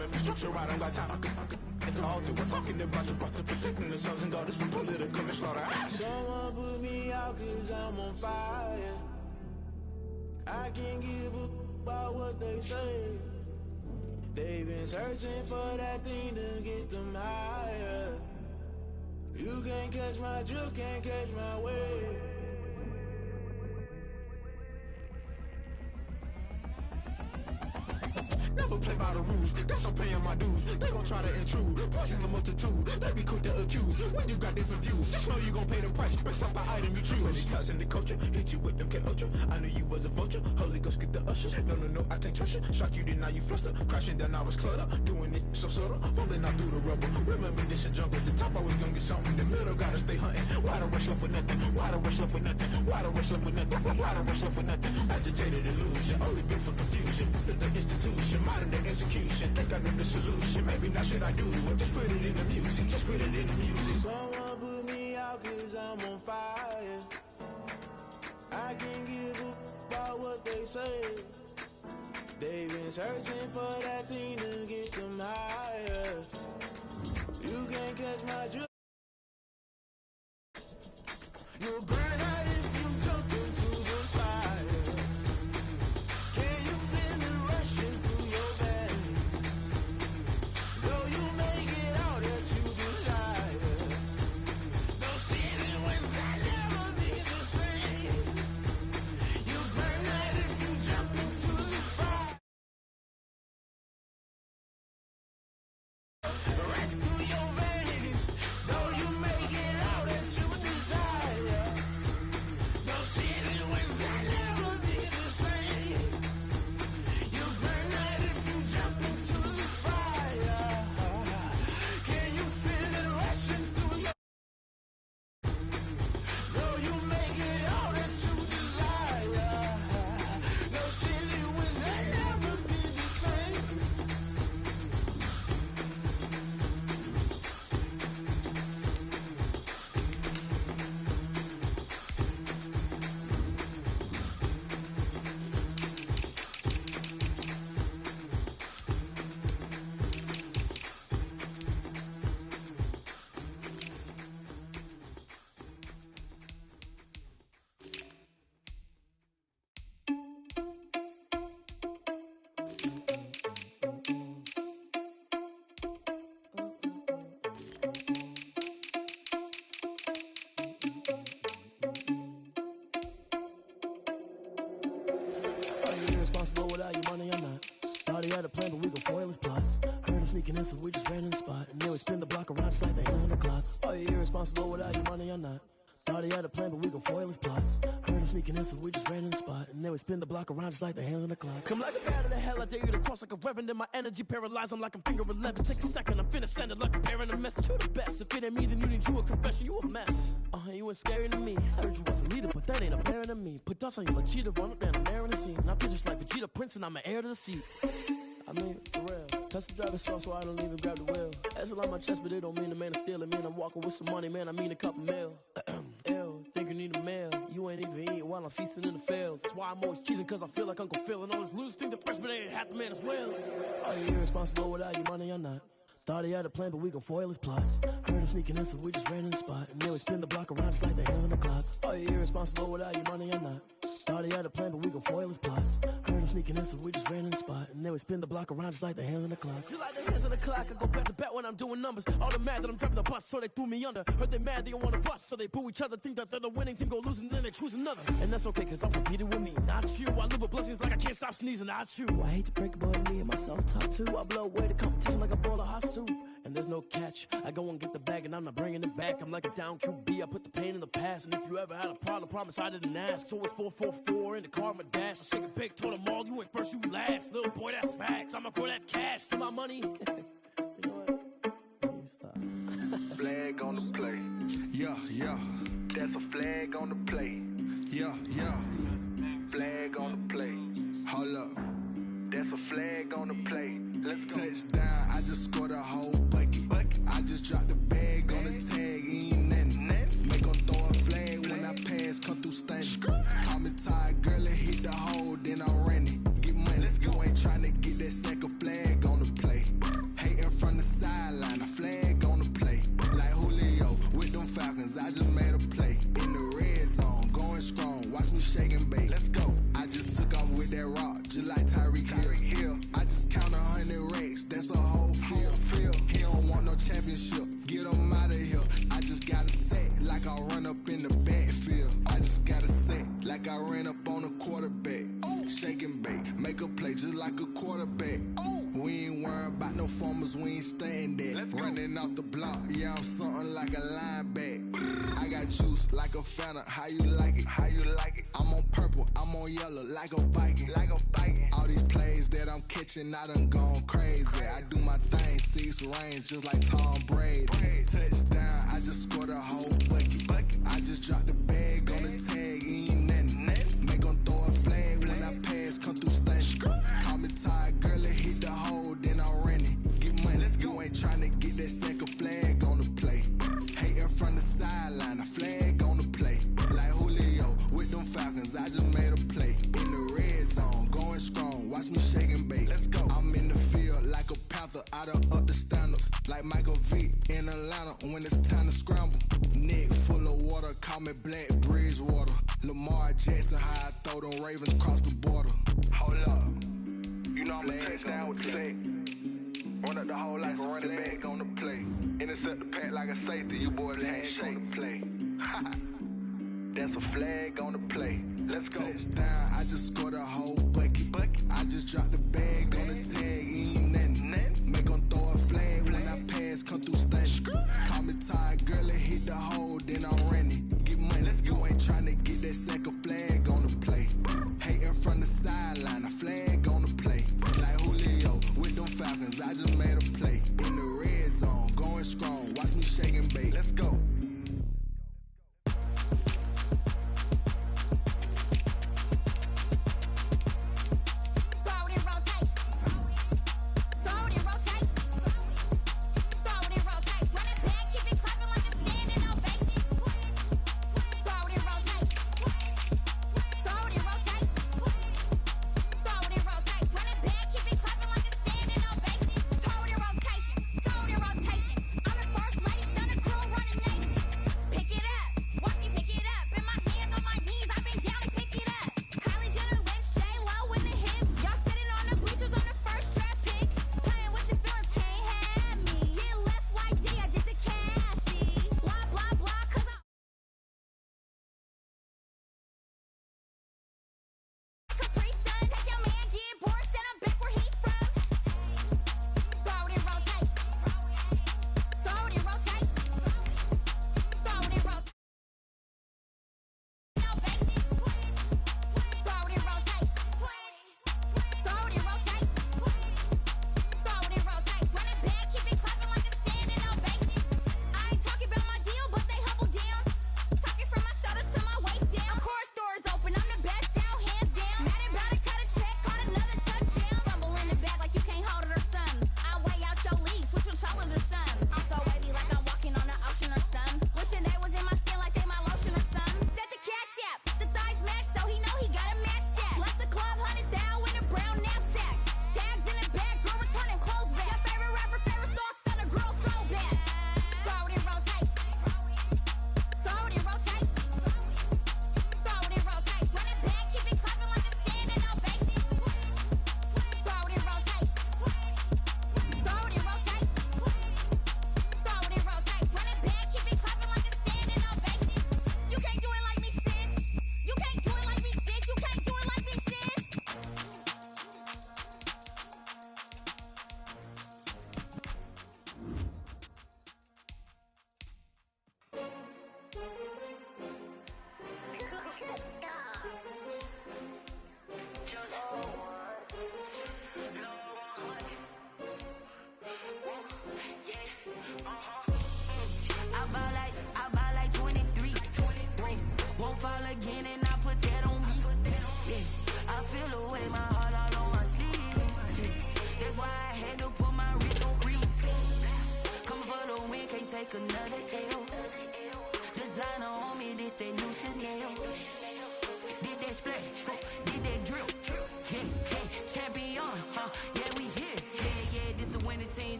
rhyme infrastructure, I don't got time. At the altar, we're talking about your brother, protecting the sons and daughters from political manslaughter. Someone put me out cause I'm on fire. I can't give a about what they say. They've been searching for that thing to get them higher. You can't catch my drift, can't catch my wave. Never play by the rules, guess I'm paying my dues. They gon' try to intrude, poison the multitude. They be quick to accuse, when you got different views. Just know you gon' pay the price, based off the item you choose. Many ties in the culture, hit you with them Ultra. I knew you was a vulture, Holy Ghost get the ushers. No, I can't trust you. Shock you, then now you fluster. Crashing down, I was cluttered. Doing this so subtle, falling out through the rubble. Remember this in jungle, the top I was gonna get something. The middle gotta stay hunting. Why the rush left for nothing? Why the rush left for nothing? Why the rush left for nothing? Why the rush left for nothing? Agitated illusion, only been for confusion. The institution, modern day execution. Think I know the solution, maybe not should I do it? Just put it in the music, just put it in the music. Someone put me out cause I'm on fire. I can't give a about what they say. They've been searching for that thing to get them higher. You can't catch my drift. You'll burn out if you jump into the fire. Can you feel it rushing through your veins? Though you make it out that you desire. No ceiling was that never be the same. You burn out if you jump into the fire. Right through your veins. Though you make it out that you desire. No ceiling was that never be the same. You burn out if you jump into the fire. Can you feel it rushing through your? Though you make it all that you desire. No ceiling was that never be the same. Are you irresponsible without your money or not? Thought he had a plan, but we gon' foil his plot. Heard him sneaking in, so we just ran in the spot. And then we spin the block around just like the hands on the clock. Are you irresponsible without your money or not? Thought he had a plan, but we gon' foil his plot. Heard him sneaking in, so we just ran in the spot. And then we spin the block around just like the hands on the clock. Come like a bat of the hell, I dare you to cross like a reverend. In my energy paralyzed, I'm like I'm finger 11. Take a second, I'm finna send it like a parent a message. You the best, if it ain't me, then you need you a confession. You a mess, you ain't scary to me. Heard you was a leader, but that ain't apparent to me. Put dust on you like cheetah, run up and I'm there in the scene. And I feel just like Vegeta Prince and I'm an heir to the seat. I mean, for real. Touch the driver's sauce so I don't even grab the wheel. That's on my chest, but it don't mean the man is stealing. Man, I'm walking with some money, man, I mean a couple mil. Ew, think you need a meal. You ain't even eating while I'm feasting in the field. That's why I'm always cheesing, cause I feel like Uncle Phil. And all those losers think the freshman ain't half the man as well. Are you irresponsible without your money or not? Thought he had a plan, but we gon' foil his plot. Heard him sneaking in, so we just ran in the spot. And then we spin the block around just like the hands on the clock. Are you irresponsible without your money or not? Thought he had a plan, but we gon' foil his plot. Heard him sneaking in, so we just ran in the spot. And then we spin the block around just like the hands on the clock. Just like the hands on the clock, I go back to back when I'm doing numbers. All the mad that I'm driving the bus, so they threw me under. Heard they mad, they don't wanna bust, so they boo each other. Think that they're the winning team, go losing, then they choose another. And that's okay, cause I'm competing with me, not you. I live with blessings like I can't stop sneezing, not you. I hate to break it, but me and myself top two. I blow away the competition like a bowl of hot soup. And there's no catch, I go and get the bag and I'm not bringing it back. I'm like a down QB, I put the pain in the past. And if you ever had a problem, promise I didn't ask. So it's 444 in the car, my dash. I shake it big, told them all, you ain't first, you last. Little boy, that's facts, I'ma grow that cash to my money. You know what? Let me stop. Flag on the play. Yeah, yeah. That's a flag on the play. Yeah, yeah. Flag on the play. Hold up. That's a flag on the play. Let's go. Touchdown, I just scored a whole bucket. I just dropped the bag on the tag, ain't nothing. Make 'em throw a flag when I pass, come through stunning. Call me tired, girl, and hit the hole, then I ran it. Get money, you ain't tryna get that second flag on the play. ain't worrying about no farmers, we ain't staying there. Running off the block, yeah, I'm something like a linebacker. I got juice like a Fanta, how you like it? How you like it? I'm on purple, I'm on yellow, like a Viking. Like a Viking. All these plays that I'm catching, I done gone crazy. I do my thing, 6 range, just like Tom Brady. Touchdown, I just scored a whole bucket. I just dropped the bag on the tag, ain't nothing. Make 'em throw a flag when I pass, come through stunning. Call me tired, girl, it hit the hole, then I ran it. Get money, you ain't tryna get that second flag on the play. Hating from the sideline, a flag on the play. Like Julio with them Falcons, I just made a play. In the red zone, going strong, watch me shake and bake. I'm in the field like a panther, I done up the standards. Like Michael Vick in Atlanta when it's time to scramble. Neck full of water, call me Black Bridgewater. Lamar Jackson, how I throw them Ravens across the border. Hold up. You know I'm a touchdown with the sack. Run up the whole like a running back on the play. Intercept the pack like a safety, you boys can't shake the play. That's a flag on the play. Let's go. Touchdown, I just scored a whole bucket. I just dropped the bag on the tag, ain't nothing. Make 'em throw a flag when I pass, come through stunning. Call me tired, girl, it hit the hole, then I ran it. Get money, you ain't tryna get that second flag on the play. Hating from the sideline, a flag on the play. Like Julio with them Falcons, I just made a play. In the red zone, going strong, watch me shake and bake. Let's go.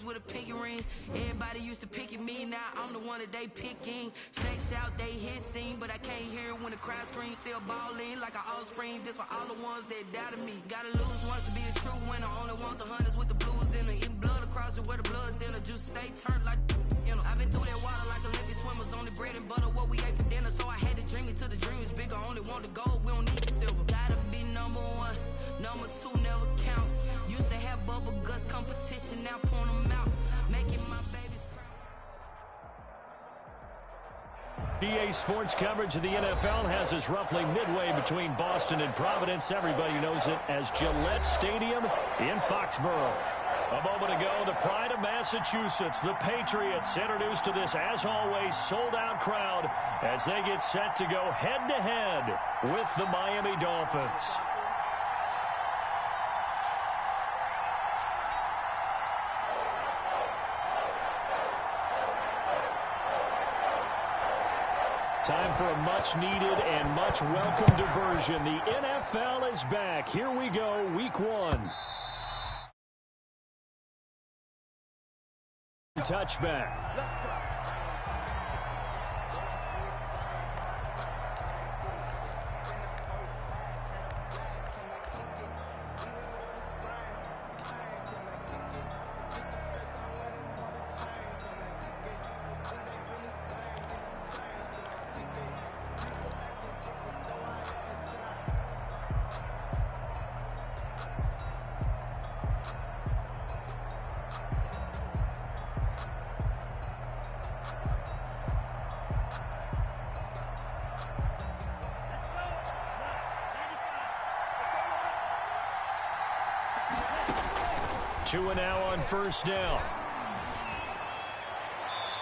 With a pinky ring, everybody used to pick at me. Now I'm the one that they picking. Snakes out, they hissing, but I can't hear when the crowd screams. Still balling like an offspring. This for all the ones that doubted me. Gotta lose once to be a true winner. Only want the hunters with the blues in it. Eating blood across it where the blood thinner. Juice stay turned like you know. I've been through that water like Olympic swimmers. Only bread and butter what we ate for dinner. So I had to dream it till the dream is bigger. Only want the gold, we don't need the silver. Gotta be number one, number two never count. Used to have bubble guts competition, now point them out, making my babies proud. EA Sports coverage of the NFL has us roughly midway between Boston and Providence. Everybody knows it as Gillette Stadium in Foxborough. A moment ago, the pride of Massachusetts, the Patriots, introduced to this, as always, sold-out crowd as they get set to go head-to-head with the Miami Dolphins. Time for a much-needed and much-welcome diversion. The NFL is back. Here we go, Week 1. Touchback. Two and now on first down.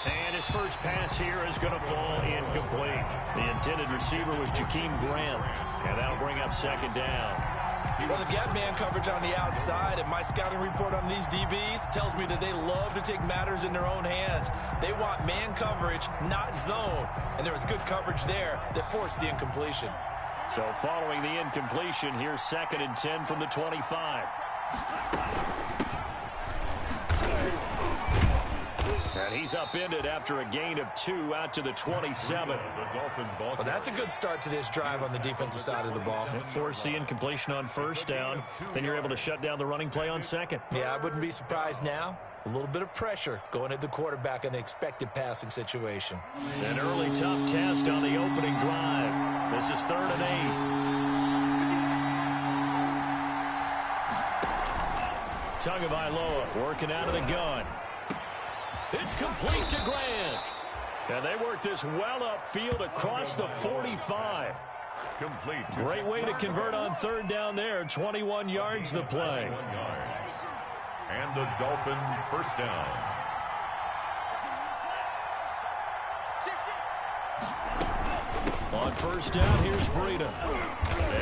And his first pass here is going to fall incomplete. The intended receiver was Jakeem Grant. And that'll bring up second down. Well, they've got man coverage on the outside, and my scouting report on these DBs tells me that they love to take matters in their own hands. They want man coverage, not zone. And there was good coverage there that forced the incompletion. So following the incompletion, here's 2nd and 10 from the 25. And he's upended after a gain of 2 out to the 27. Well, that's a good start to this drive on the defensive side of the ball. Force the incompletion on first down. Then you're able to shut down the running play on second. Yeah, I wouldn't be surprised now. A little bit of pressure going at the quarterback in an expected passing situation. An early tough test on the opening drive. This is 3rd and 8. Tagovailoa working out of the gun. It's complete to Grant. And they work this well upfield across the 45. Great way to convert on 3rd down there. 21 yards the play. And the Dolphin first down. On first down, here's Breida.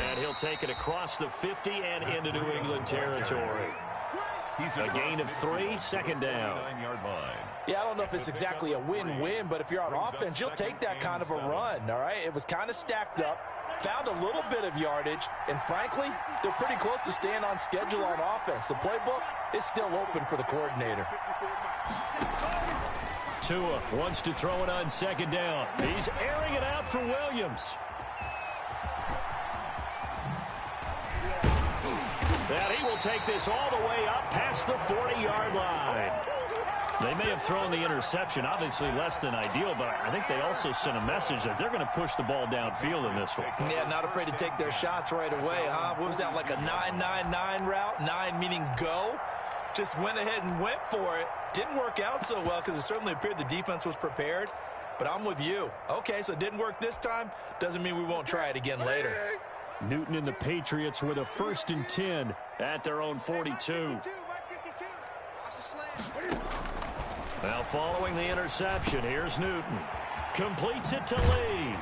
And he'll take it across the 50 and into New England territory. A gain of 3, second down. Yeah, I don't know if it's exactly a win-win, but if you're on offense, you'll take that kind of a run, all right? It was kind of stacked up, found a little bit of yardage, and frankly, they're pretty close to staying on schedule on offense. The playbook is still open for the coordinator. Tua wants to throw it on 2nd down. He's airing it out for Williams. And he will take this all the way up past the 40-yard line. They may have thrown the interception, obviously less than ideal, but I think they also sent a message that they're going to push the ball downfield in this one. Yeah, not afraid to take their shots right away, huh? What was that, like a 9-9-9 route? 9 meaning go? Just went ahead and went for it. Didn't work out so well because it certainly appeared the defense was prepared. But I'm with you. Okay, so it didn't work this time. Doesn't mean we won't try it again later. Newton and the Patriots with a 1st and 10 at their own 42. Now following the interception, here's Newton. Completes it to Lee.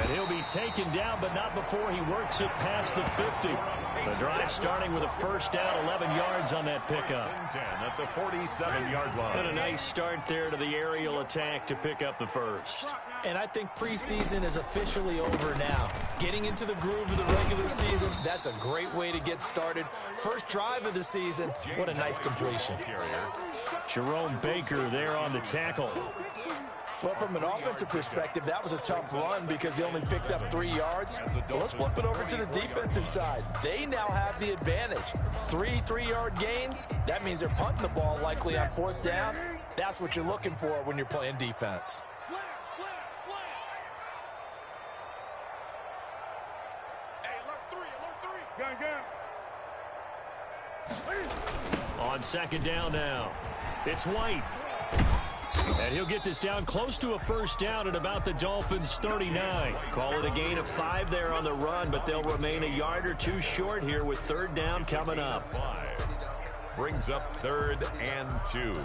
And he'll be taken down, but not before he works it past the 50. The drive starting with a first down, 11 yards on that pickup. At the 47-yard line. And a nice start there to the aerial attack to pick up the first. And I think preseason is officially over now. Getting into the groove of the regular season, that's a great way to get started. First drive of the season, what a nice completion. Jerome Baker there on the tackle. Well, from an offensive perspective, that was a tough run because they only picked up 3 yards. Well, let's flip it over to the defensive side. They now have the advantage. 3 3-yard gains, that means they're punting the ball likely on 4th down. That's what you're looking for when you're playing defense. On second down now, it's White. And he'll get this down close to a first down at about the Dolphins' 39. Call it a gain of 5 there on the run, but they'll remain a yard or two short here with third down coming up. 5 brings up 3rd and 2.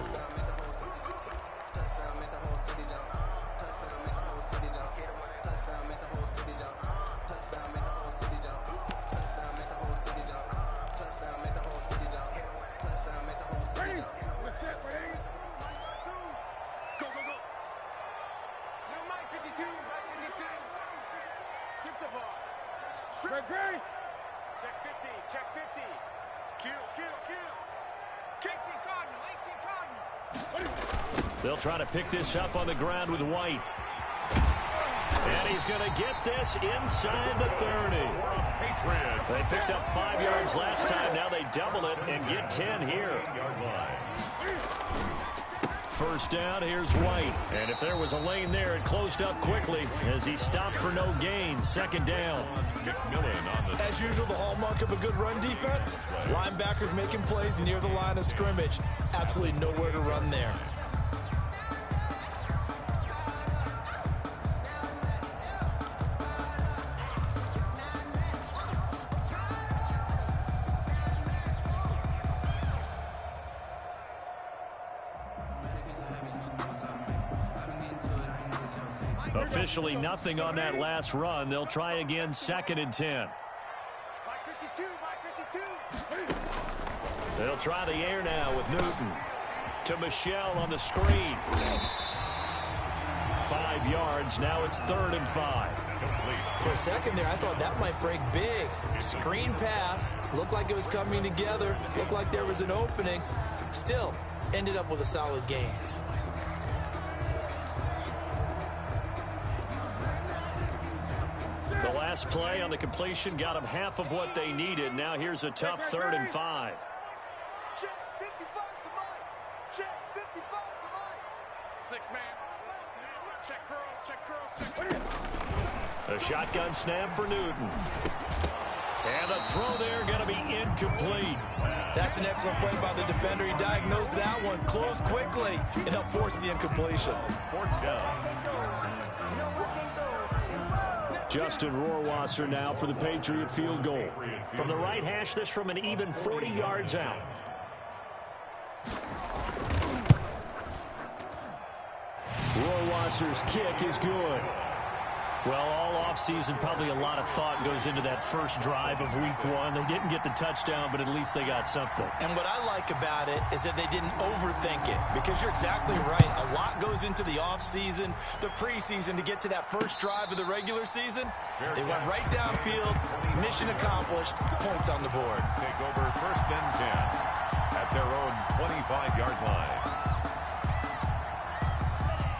They'll try to pick this up on the ground with White. And he's going to get this inside the 30. They picked up 5 yards last time. Now they double it and get 10 here. First down, here's White. And if there was a lane there, it closed up quickly as he stopped for no gain. Second down. As usual, the hallmark of a good run defense, linebackers making plays near the line of scrimmage. Absolutely nowhere to run there. Officially nothing on that last run. They'll try again, 2nd and 10. They'll try the air now with Newton. To Michelle on the screen. 5 yards. Now it's 3rd and 5. For a second there, I thought that might break big. Screen pass. Looked like it was coming together. Looked like there was an opening. Still, ended up with a solid gain. The last play on the completion got them half of what they needed. Now here's a tough 3rd and 5. Check 55 to Mike. Check 55 to Mike. 6-man. Check curls, check curls, check. A shotgun snap for Newton. And the throw there going to be incomplete. That's an excellent play by the defender. He diagnosed that one, closed quickly, and helped force the incompletion. 4th down. Justin Rohrwasser now for the Patriot field goal. From the right hash, this from an even 40 yards out. Rohrwasser's kick is good. Well, all offseason, probably a lot of thought goes into that first drive of week 1. They didn't get the touchdown, but at least they got something. And what I like about it is that they didn't overthink it, because you're exactly right. A lot goes into the offseason, the preseason, to get to that first drive of the regular season. They went right downfield, mission accomplished, points on the board. Take over 1st and 10 at their own 25-yard line.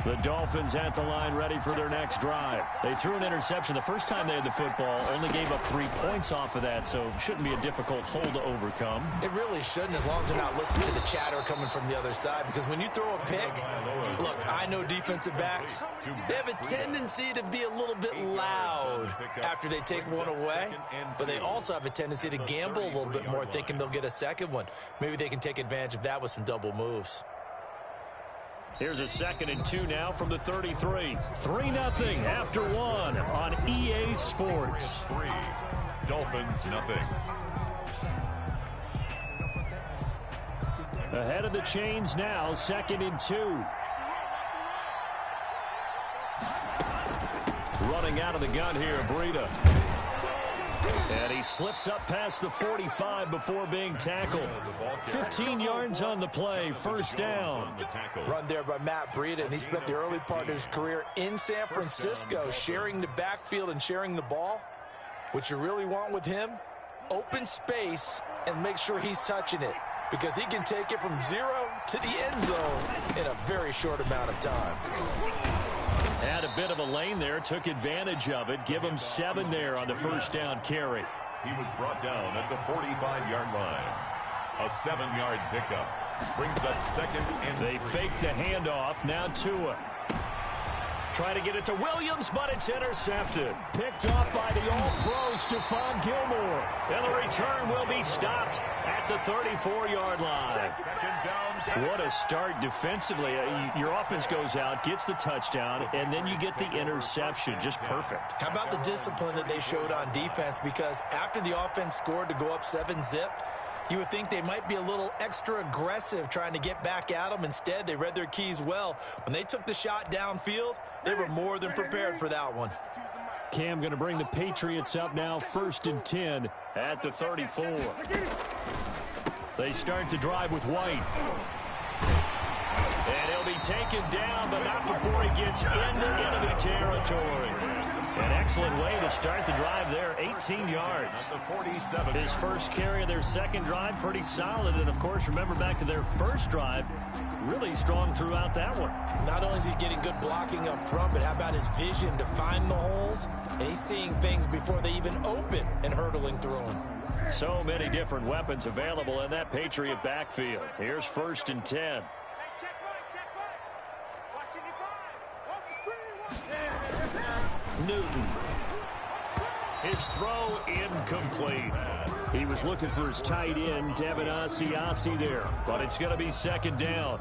The Dolphins at the line, ready for their next drive. They threw an interception the first time they had the football, only gave up 3 points off of that, so it shouldn't be a difficult hole to overcome. It really shouldn't, as long as they're not listening to the chatter coming from the other side, because when you throw a pick, look, I know defensive backs, they have a tendency to be a little bit loud after they take one away, but they also have a tendency to gamble a little bit more, thinking they'll get a second one. Maybe they can take advantage of that with some double moves. Here's a 2nd and 2 now from the 33. 3-0 after 1 on EA Sports. 3, Dolphins nothing. Ahead of the chains now, 2nd and 2. Running out of the gun here, Breida. And he slips up past the 45 before being tackled. 15 yards on the play, first down. Run there by Matt Breida, and he spent the early part of his career in San Francisco, sharing the backfield and sharing the ball. What you really want with him, open space and make sure he's touching it, because he can take it from 0 to the end zone in a very short amount of time. Had a bit of a lane there, took advantage of it. Give him 7 there on the first down carry. He was brought down at the 45-yard line. A 7-yard pickup brings up 2nd and 3. They fake the handoff. Now Tua. try to get it to Williams, but it's intercepted. Picked off by the all-pro Stephon Gilmore. And the return will be stopped at the 34-yard line. What a start defensively. Your offense goes out, gets the touchdown, and then you get the interception. Just perfect. How about the discipline that they showed on defense? Because after the offense scored to go up 7-zip, you would think they might be a little extra aggressive trying to get back at them. Instead, they read their keys well. When they took the shot downfield, they were more than prepared for that one. Cam going to bring the Patriots up now, 1st and 10 at the 34. They start the drive with White. And he'll be taken down, but not before he gets into enemy territory. An excellent way to start the drive there, 18 yards. His first carry of their second drive, pretty solid. And, of course, remember back to their first drive, really strong throughout that one. Not only is he getting good blocking up front, but how about his vision to find the holes? And he's seeing things before they even open and hurtling through them. So many different weapons available in that Patriot backfield. Here's 1st and 10. Newton. His throw incomplete. He was looking for his tight end, Devin Asiasi there, but it's going to be 2nd down.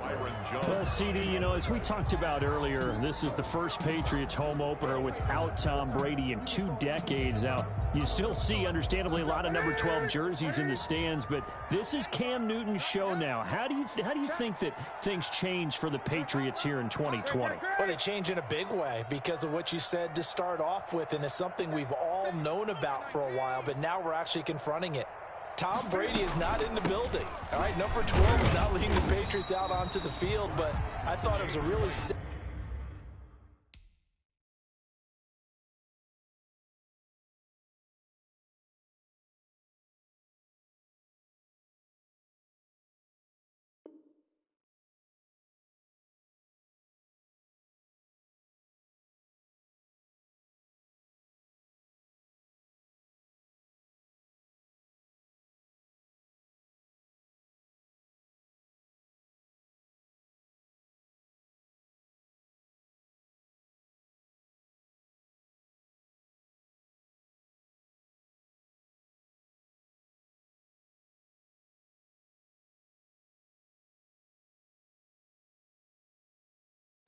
Well, CD, you know, as we talked about earlier, this is the first Patriots home opener without Tom Brady in 2 decades. Now, you still see, understandably, a lot of number 12 jerseys in the stands, but this is Cam Newton's show now. How do you think that things change for the Patriots here in 2020? Well, they change in a big way because of what you said to start off with, and it's something we've all known about for a while, but now we're actually confronting it. Tom Brady is not in the building. All right, number 12 is not leading the Patriots out onto the field, but I thought it was a really...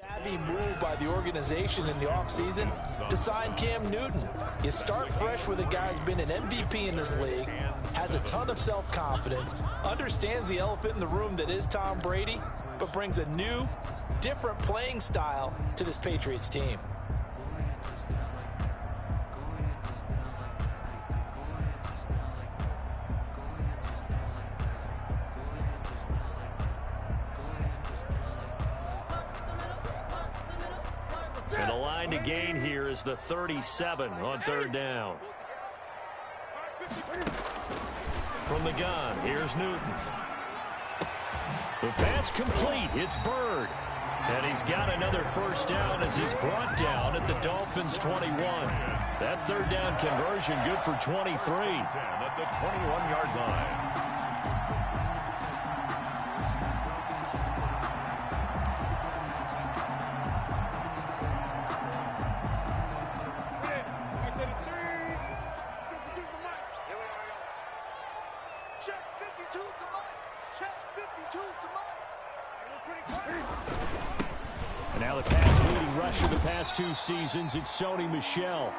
savvy move by the organization in the offseason to sign Cam Newton. You start fresh with a guy who's been an MVP in this league, has a ton of self-confidence, understands the elephant in the room that is Tom Brady, but brings a new, different playing style to this Patriots team. And the line to gain here is the 37 on 3rd down. From the gun, here's Newton. The pass complete. It's Bird. And he's got another 1st down as he's brought down at the Dolphins' 21. That 3rd down conversion good for 23. At the 21-yard line. And now the pass leading rusher the past 2 seasons, it's Sony Michel.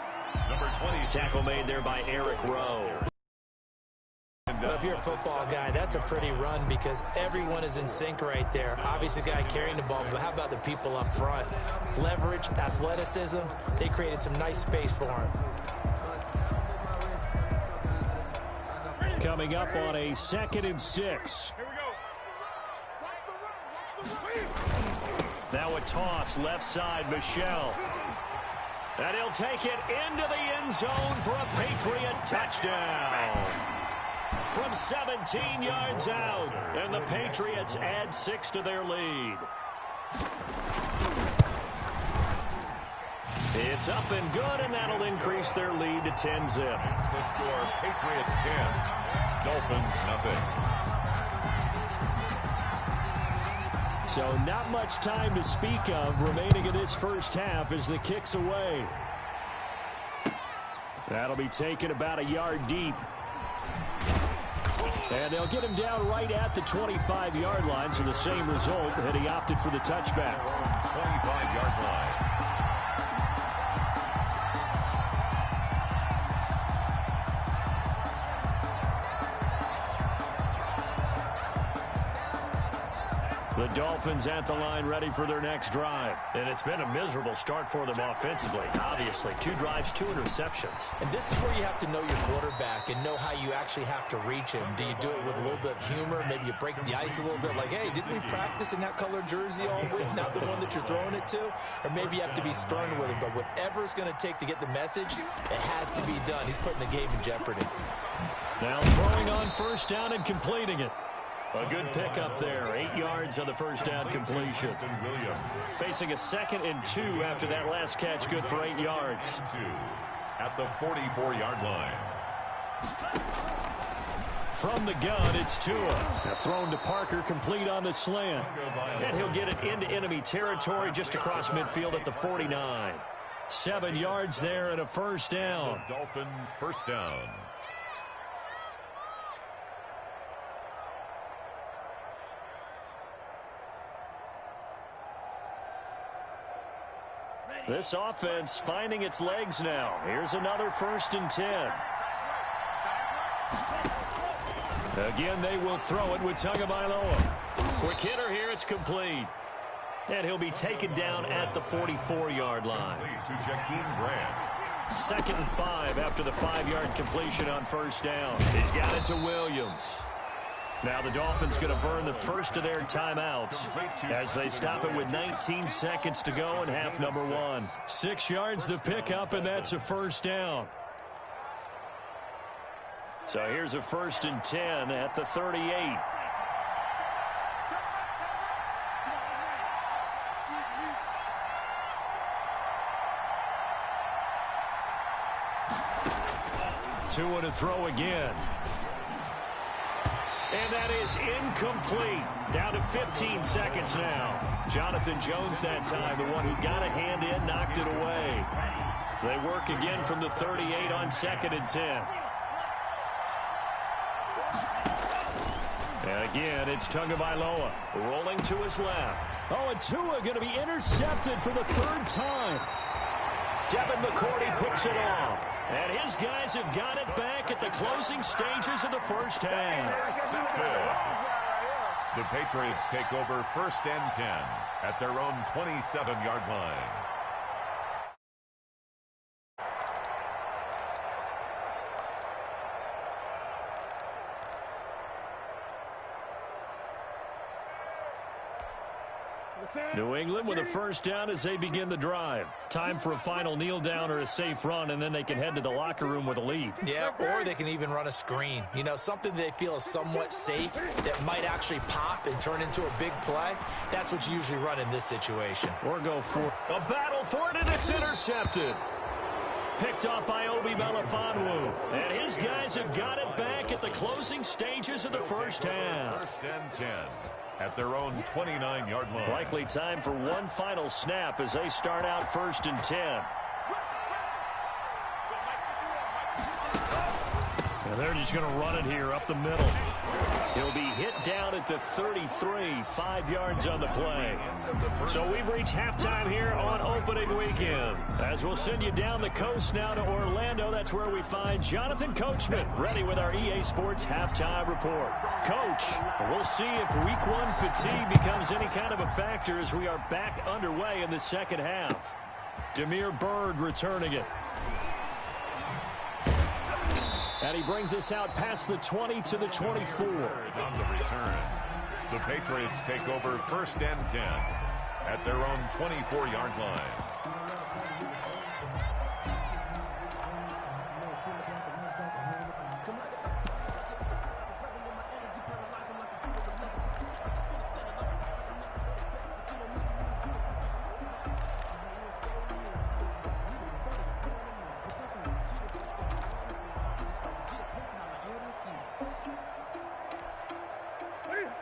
Number 20. Tackle made there by Eric Rowe. Well, if you're a football guy, that's a pretty run because everyone is in sync right there. Obviously, the guy carrying the ball, but how about the people up front? Leverage, athleticism, they created some nice space for him. Coming up on a 2nd and 6. Now a toss left side, Michel. And he'll take it into the end zone for a Patriot touchdown. From 17 yards out, and the Patriots add 6 to their lead. It's up and good, and that'll increase their lead to 10-zip. The score, Patriots 10, Dolphins nothing. So not much time to speak of remaining in this first half as the kick's away. That'll be taken about a yard deep. And they'll get him down right at the 25-yard line, so the same result, and he opted for the touchback. 25-yard line. The Dolphins at the line ready for their next drive. And it's been a miserable start for them offensively. Obviously, 2 drives, 2 interceptions. And this is where you have to know your quarterback and know how you actually have to reach him. Do you do it with a little bit of humor? Maybe you break the ice a little bit like, hey, didn't we practice in that color jersey all week? Not the one that you're throwing it to? Or maybe you have to be stern with him. But whatever it's going to take to get the message, it has to be done. He's putting the game in jeopardy. Now throwing on first down and completing it. A good pickup there. 8 yards on the first down completion. Facing a 2nd and 2 after that last catch. Good for 8 yards. At the 44-yard line. From the gun, it's Tua. Now thrown to Parker, complete on the slant. And he'll get it into enemy territory just across midfield at the 49. 7 yards there and a first down. Dolphin first down. This offense finding its legs now. Here's another 1st and 10. Again, they will throw it with Tagovailoa. Quick hitter here, it's complete. And he'll be taken down at the 44-yard line. To Jakeem Grant. 2nd and 5 after the 5-yard completion on first down. He's got it to Williams. Now the Dolphins going to burn the first of their timeouts as they stop it with 19 seconds to go in half number 1. 6 yards the pickup, and that's a first down. So here's a 1st and 10 at the 38. Tua to throw again. And that is incomplete. Down to 15 seconds now. Jonathan Jones that time, the one who got a hand in, knocked it away. They work again from the 38 on 2nd and 10. And again, it's Tagovailoa rolling to his left. Oh, and Tua going to be intercepted for the 3rd time. Devin McCourty picks it off. And his guys have got it back at the closing stages of the first half. The Patriots take over 1st and 10 at their own 27-yard line. New England with a first down as they begin the drive. Time for a final kneel down or a safe run, and then they can head to the locker room with a lead. Yeah, or they can even run a screen. You know, something they feel is somewhat safe that might actually pop and turn into a big play. That's what you usually run in this situation. Or go for a battle for it, and it's intercepted. Picked up by Obi Melifonwu. And his guys have got it back at the closing stages of the first half. 1st and 10. At their own 29-yard line. Likely time for one final snap as they start out 1st and 10. And they're just going to run it here up the middle. He'll be hit down at the 33, 5 yards on the play. So we've reached halftime here on opening weekend. As we'll send you down the coast now to Orlando, that's where we find Jonathan Coachman, ready with our EA Sports halftime report. Coach, we'll see if week 1 fatigue becomes any kind of a factor as we are back underway in the second half. Damiere Byrd returning it. And he brings us out past the 20 to the 24. On the return, the Patriots take over 1st and 10 at their own 24-yard line.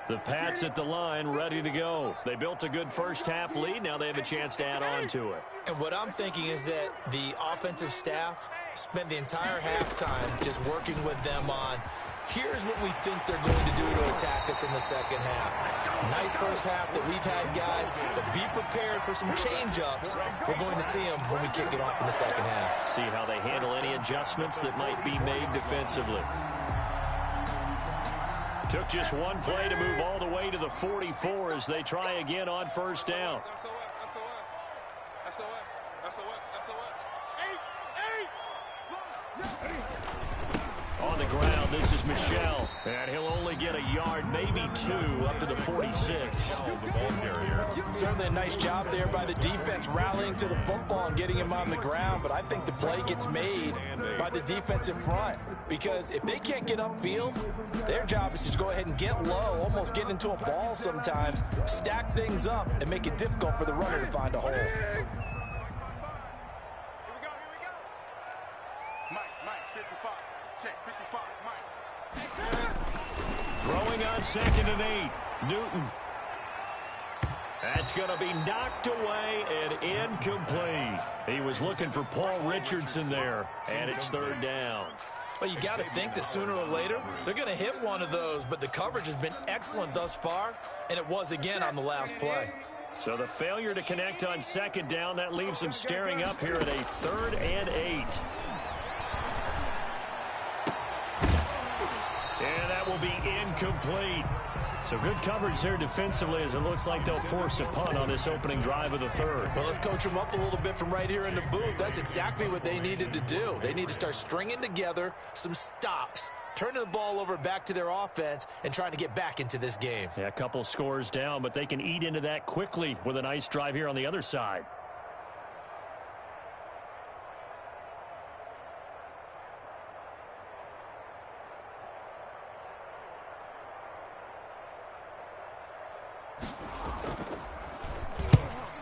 The Pats at the line, ready to go. They built a good first-half lead. Now they have a chance to add on to it. And what I'm thinking is that the offensive staff spent the entire halftime just working with them on, here's what we think they're going to do to attack us in the second half. Nice first half that we've had, guys, but be prepared for some change-ups. We're going to see them when we kick it off in the second half. See how they handle any adjustments that might be made defensively. Took just one play to move all the way to the 44 as they try again on first down. On the ground, this is Michel. And he'll only get a yard, maybe two, up to the 46. Certainly a nice job there by the defense rallying to the football and getting him on the ground. But I think the play gets made by the defensive front. Because if they can't get upfield, their job is to go ahead and get low, almost get into a ball sometimes, stack things up, and make it difficult for the runner to find a hole. Throwing on 2nd and 8. Newton. That's going to be knocked away and incomplete. He was looking for Paul Richardson there, and it's 3rd down. Well, you got to think that sooner or later they're going to hit one of those, but the coverage has been excellent thus far, and it was again on the last play. So the failure to connect on 2nd down, that leaves them staring up here at a 3rd and 8. And that will be incomplete. So good coverage there defensively as it looks like they'll force a punt on this opening drive of the 3rd. Well, let's coach them up a little bit from right here in the booth. That's exactly what they needed to do. They need to start stringing together some stops, turning the ball over back to their offense, and trying to get back into this game. Yeah, a couple scores down, but they can eat into that quickly with a nice drive here on the other side.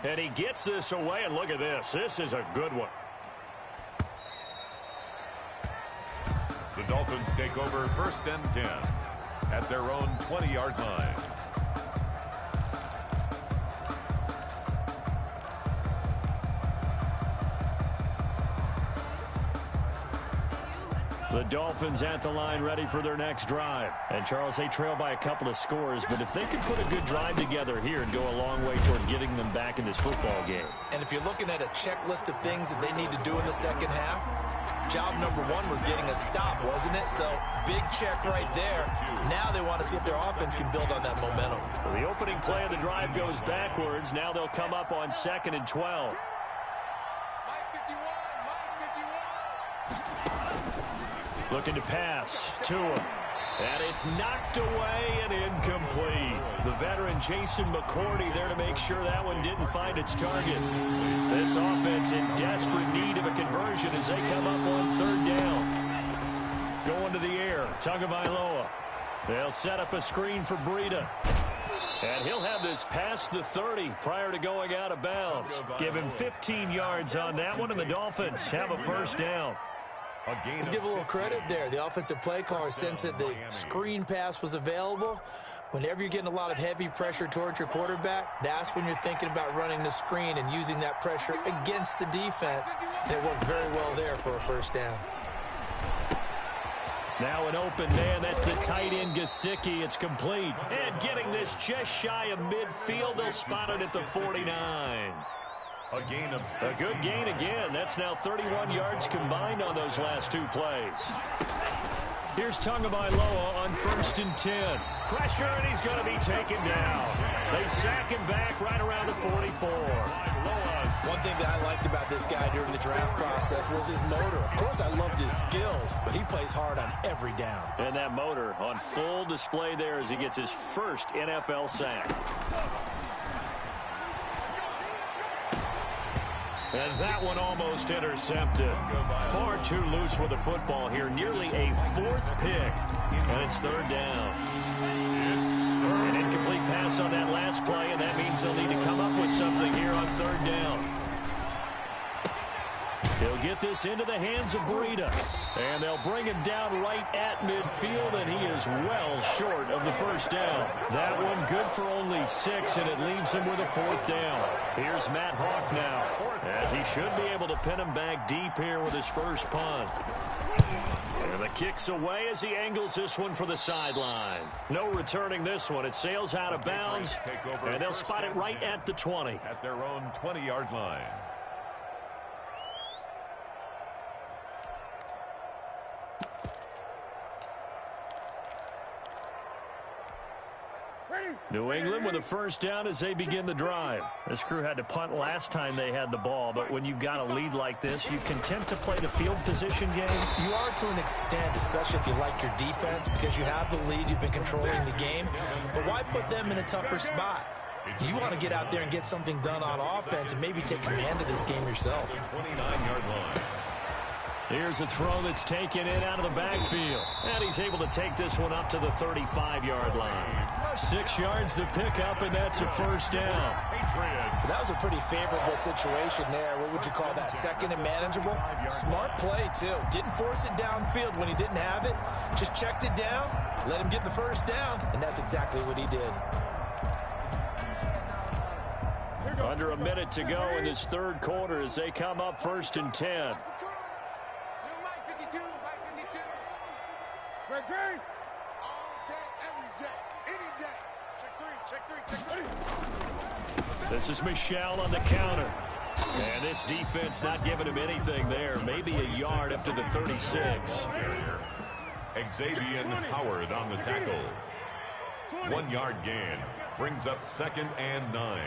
And he gets this away, and look at this. This is a good one. The Dolphins take over 1st and 10 at their own 20-yard line. The Dolphins at the line ready for their next drive. And, Charles, they trail by a couple of scores, but if they could put a good drive together here and go a long way toward getting them back in this football game. And if you're looking at a checklist of things that they need to do in the second half, job number 1 was getting a stop, wasn't it? So, big check right there. Now they want to see if their offense can build on that momentum. So the opening play of the drive goes backwards. Now they'll come up on 2nd and 12. Looking to pass to him. And it's knocked away and incomplete. The veteran Jason McCourty there to make sure that one didn't find its target. This offense in desperate need of a conversion as they come up on 3rd down. Going to the air, Tagovailoa. They'll set up a screen for Breida. And he'll have this past the 30 prior to going out of bounds. Give him 15 yards on that one, and the Dolphins have a 1st down. Let's give a little credit there. The offensive play caller sensed that the screen pass was available. Whenever you're getting a lot of heavy pressure towards your quarterback, that's when you're thinking about running the screen and using that pressure against the defense. And it worked very well there for a 1st down. Now an open man. That's the tight end, Gesicki. It's complete. And getting this just shy of midfield. They'll spot it at the 49. A gain of 6. A good gain again. That's now 31 yards combined on those last 2 plays. Here's Tagovailoa on 1st and 10. Pressure, and he's going to be taken down. They sack him back right around the 44. One thing that I liked about this guy during the draft process was his motor. Of course, I loved his skills, but he plays hard on every down. And that motor on full display there as he gets his first NFL sack. And that one almost intercepted. Far too loose with the football here. Nearly a 4th pick. And it's 3rd down. An incomplete pass on that last play, and that means they'll need to come up with something here on 3rd down. He'll get this into the hands of Breida. And they'll bring him down right at midfield, and he is well short of the first down. That one good for only 6, and it leaves him with a 4th down. Here's Matt Hawk now, as he should be able to pin him back deep here with his first punt. And the kick's away as he angles this one for the sideline. No returning this one. It sails out of bounds, and they'll spot it right at the 20. At their own 20-yard line. New England with a first down as they begin the drive. This crew had to punt last time they had the ball, but when you've got a lead like this, you can tend to play the field position game. You are to an extent, especially if you like your defense, because you have the lead, you've been controlling the game. But why put them in a tougher spot? You want to get out there and get something done on offense and maybe take command of this game yourself. 29-yard line. Here's a throw that's taken in out of the backfield. And he's able to take this one up to the 35-yard line. 6 yards the pickup, and that's a first down. That was a pretty favorable situation there. What would you call that? Second and manageable? Smart play, too. Didn't force it downfield when he didn't have it. Just checked it down, let him get the first down, and that's exactly what he did. Under a minute to go in this third quarter as they come up 1st and 10. This is Michelle on the counter. And this defense not giving him anything there. Maybe a yard up to the 36. Xavier Howard on the tackle. 1-yard gain. Brings up 2nd and 9.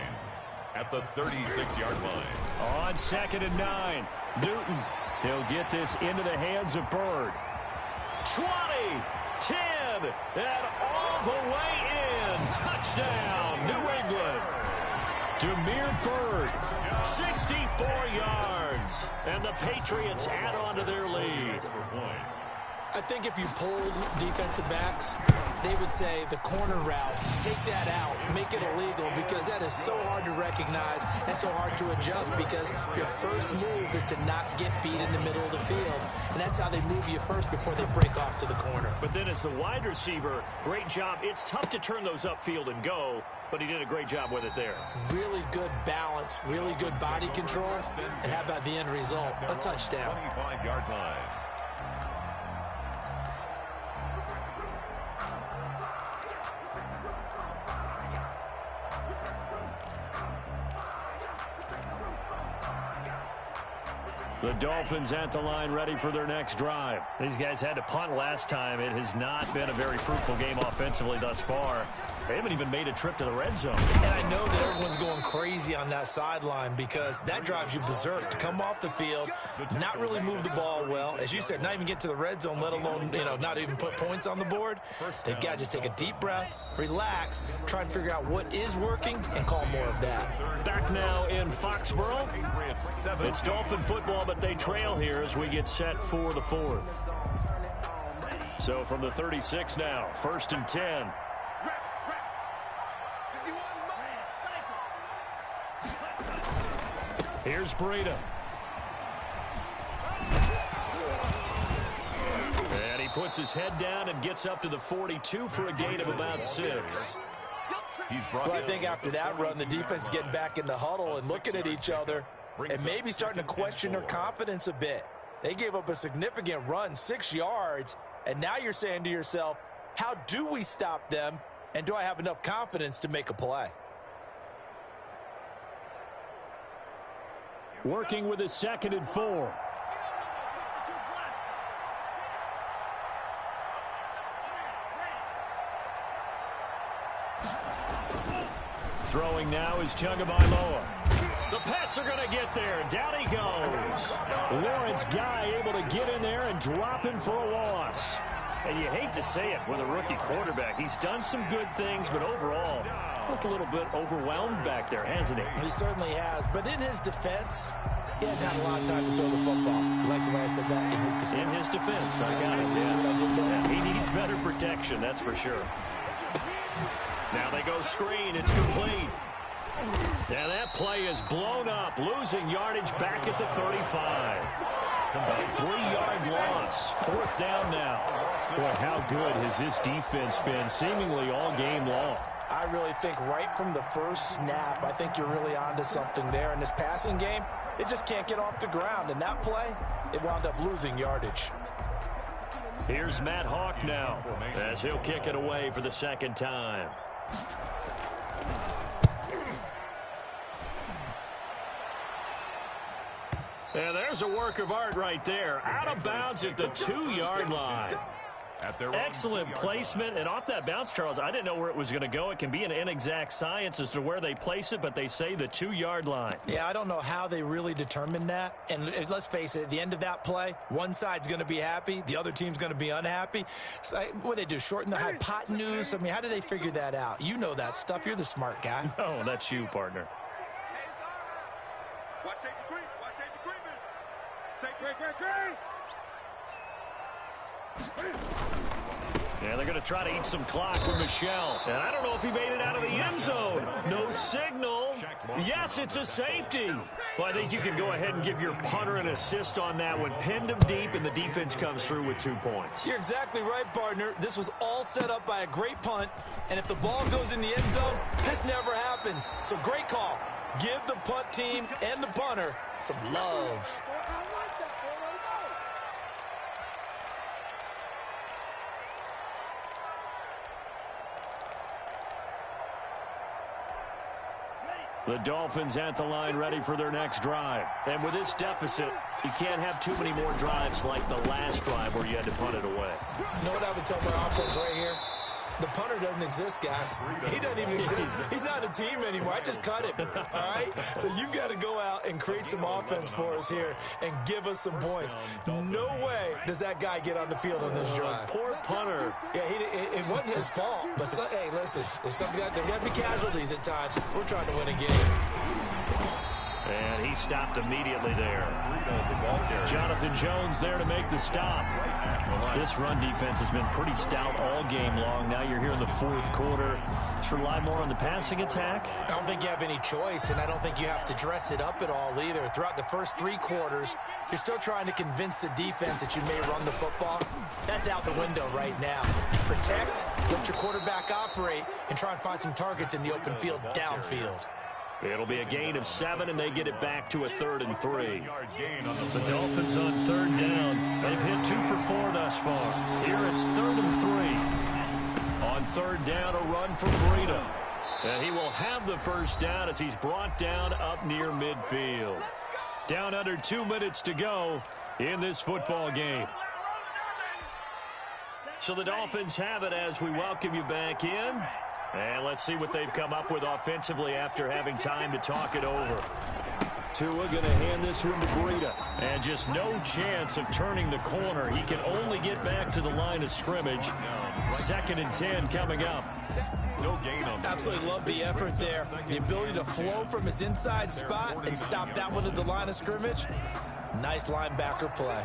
At the 36-yard line. On 2nd and 9. Newton. He'll get this into the hands of Bird. 20, 10, and all the way in. Touchdown, New England. Demir Bird, 64 yards. And the Patriots add on to their lead. I think if you polled defensive backs, they would say the corner route, take that out, make it illegal, because that is so hard to recognize and so hard to adjust, because your first move is to not get beat in the middle of the field. And that's how they move you first before they break off to the corner. But then as the wide receiver, great job. It's tough to turn those upfield and go, but he did a great job with it there. Really good balance, really good body control, and how about the end result? A touchdown. 25-yard line. The Dolphins at the line ready for their next drive. These guys had to punt last time. It has not been a very fruitful game offensively thus far. They haven't even made a trip to the red zone. And I know that everyone's going crazy on that sideline, because that drives you berserk to come off the field, not really move the ball well. As you said, not even get to the red zone, let alone, not even put points on the board. They've got to just take a deep breath, relax, try and figure out what is working, and call more of that. Back now in Foxborough. It's Dolphin football, but they trail here as we get set for the 4th. So from the 36 now, 1st and 10. Here's Breida. And he puts his head down and gets up to the 42 for a gain of about 6. Well, I think after that run, the defense is getting back in the huddle and looking at each other and maybe starting to question their confidence a bit. They gave up a significant run, 6 yards, and now you're saying to yourself, how do we stop them, and do I have enough confidence to make a play? Working with a 2nd and 4. Throwing now is Tagovailoa. The Pats are going to get there. Down he goes. Lawrence Guy able to get in there and drop him for a loss. And you hate to say it with a rookie quarterback. He's done some good things, but overall, looked a little bit overwhelmed back there, hasn't he? He certainly has. But in his defense, he hadn't had a lot of time to throw the football. You like the way I said that? In his defense. In his defense. I got it. Yeah. He needs better protection, that's for sure. Now they go screen. It's complete. And that play is blown up, losing yardage back at the 35. A 3-yard loss. 4th down now. Boy, how good has this defense been seemingly all game long? I really think right from the first snap, I think you're really onto something there. In this passing game, it just can't get off the ground. And that play, it wound up losing yardage. Here's Matt Hawk now as he'll kick it away for the 2nd time. And there's a work of art right there. Out of bounds at the 2-yard line. Excellent placement. And off that bounce, Charles, I didn't know where it was going to go. It can be an inexact science as to where they place it, but they say the 2-yard line. Yeah, I don't know how they really determined that. And let's face it, at the end of that play, one side's going to be happy, the other team's going to be unhappy. So, what do they do, shorten the hypotenuse? I mean, how do they figure that out? You know that stuff. You're the smart guy. Oh, that's you, partner. Watch safety creep. Watch safety creeping. Safety creep. Yeah, they're going to try to eat some clock with Michelle. And I don't know if he made it out of the end zone. No signal. Yes, it's a safety. Well, I think you can go ahead and give your punter an assist on that one. Pinned him deep, and the defense comes through with 2 points. You're exactly right, partner. This was all set up by a great punt. And if the ball goes in the end zone, this never happens. So great call. Give the punt team and the punter some love. The Dolphins at the line ready for their next drive. And with this deficit, you can't have too many more drives like the last drive where you had to punt it away. You know what I would tell my offense right here? The punter doesn't exist, guys. He doesn't even exist. He's not a team anymore. I just cut him, all right? So you've got to go out and create some offense for us here and give us some points. No way does that guy get on the field on this drive. Poor punter. Yeah, it wasn't his fault. But, hey, listen, there's got to be casualties at times. We're trying to win a game. And he stopped immediately there. Jonathan Jones there to make the stop. This run defense has been pretty stout all game long. Now you're here in the 4th quarter. Let's rely more on the passing attack. I don't think you have any choice, and I don't think you have to dress it up at all either. Throughout the first 3 quarters, you're still trying to convince the defense that you may run the football. That's out the window right now. Protect, let your quarterback operate, and try and find some targets in the open field downfield. It'll be a gain of 7, and they get it back to a 3rd and 3. The Dolphins on 3rd down. They've hit 2 for 4 thus far. Here it's 3rd and 3. On 3rd down, a run from Breida. And he will have the first down as he's brought down up near midfield. Down under 2 minutes to go in this football game. So the Dolphins have it as we welcome you back in. And let's see what they've come up with offensively after having time to talk it over. Tua going to hand this one to Breida. And just no chance of turning the corner. He can only get back to the line of scrimmage. 2nd and 10 coming up. No gain on that. Absolutely love the effort there. The ability to flow from his inside spot and stop that one at the line of scrimmage. Nice linebacker play.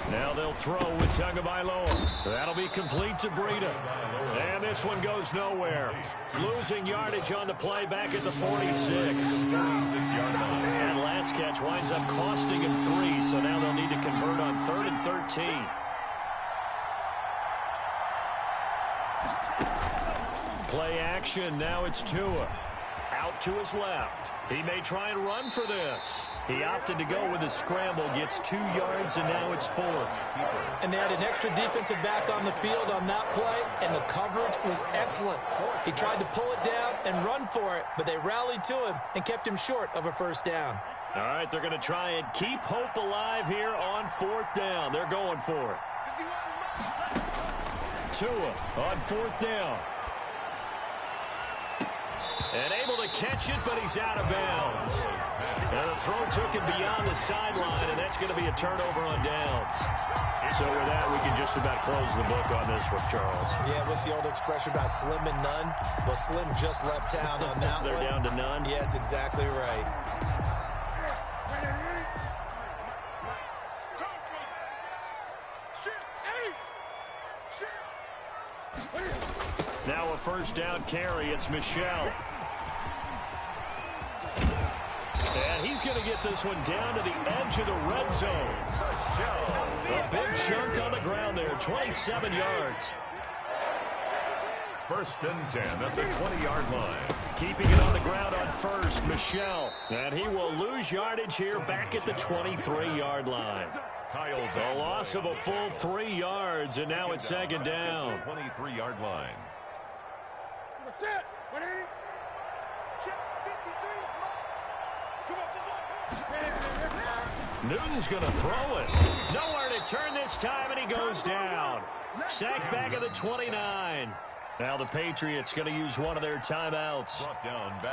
Now they'll throw with Tagovailoa. That'll be complete to Breida. And this one goes nowhere. Losing yardage on the play back at the 46. And last catch winds up costing him 3, so now they'll need to convert on 3rd and 13. Play action, now it's Tua. Out to his left. He may try and run for this. He opted to go with a scramble, gets 2 yards, and now it's 4th. And they had an extra defensive back on the field on that play, and the coverage was excellent. He tried to pull it down and run for it, but they rallied to him and kept him short of a first down. All right, they're going to try and keep hope alive here on 4th down. They're going for it. Tua on 4th down. And able to catch it, but he's out of bounds. And the throw took him beyond the sideline, and that's going to be a turnover on downs. So with that, we can just about close the book on this one, Charles. Yeah, what's the old expression about slim and none? Well, Slim just left town on that They're one. down to none? Yes, exactly right. Now a first down carry. It's Michel. And he's going to get this one down to the edge of the red zone. A big chunk on the ground there, 27 yards. First and 10 at the 20-yard line. Keeping it on the ground on first, Michel. And he will lose yardage here back at the 23-yard line. A loss of a full 3 yards, and now it's second down. 23-yard line. Set. 180. Check. 53. Newton's going to throw it. Nowhere to turn this time, and he goes down. Sacked back at the 29. Now the Patriots going to use one of their timeouts.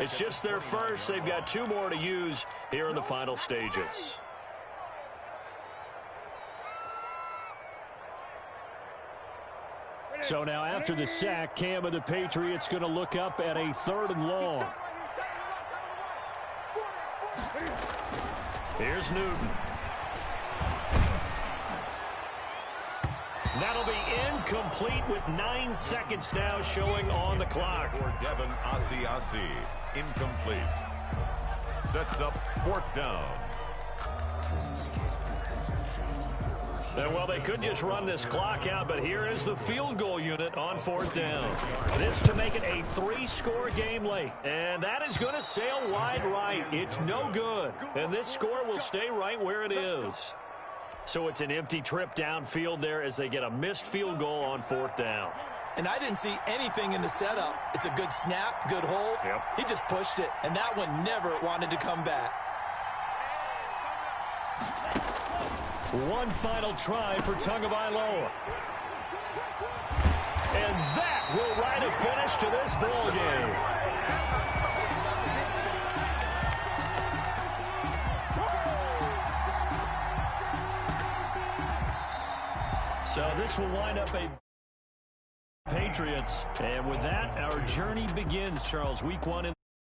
It's just their first. They've got 2 more to use here in the final stages. So now after the sack, Cam of the Patriots going to look up at a 3rd and long. Here's Newton. That'll be incomplete with 9 seconds now showing on the clock. For Devin Asiasi, incomplete. Sets up 4th down. And well, they could just run this clock out, but here is the field goal unit on 4th down. This to make it a 3-score game late. And that is going to sail wide right. It's no good. And this score will stay right where it is. So it's an empty trip downfield there as they get a missed field goal on 4th down. And I didn't see anything in the setup. It's a good snap, good hold. Yep. He just pushed it, and that one never wanted to come back. One final try for Tagovailoa. And that will write a finish to this ball game. So this will wind up a Patriots. And with that, our journey begins, Charles. Week 1 in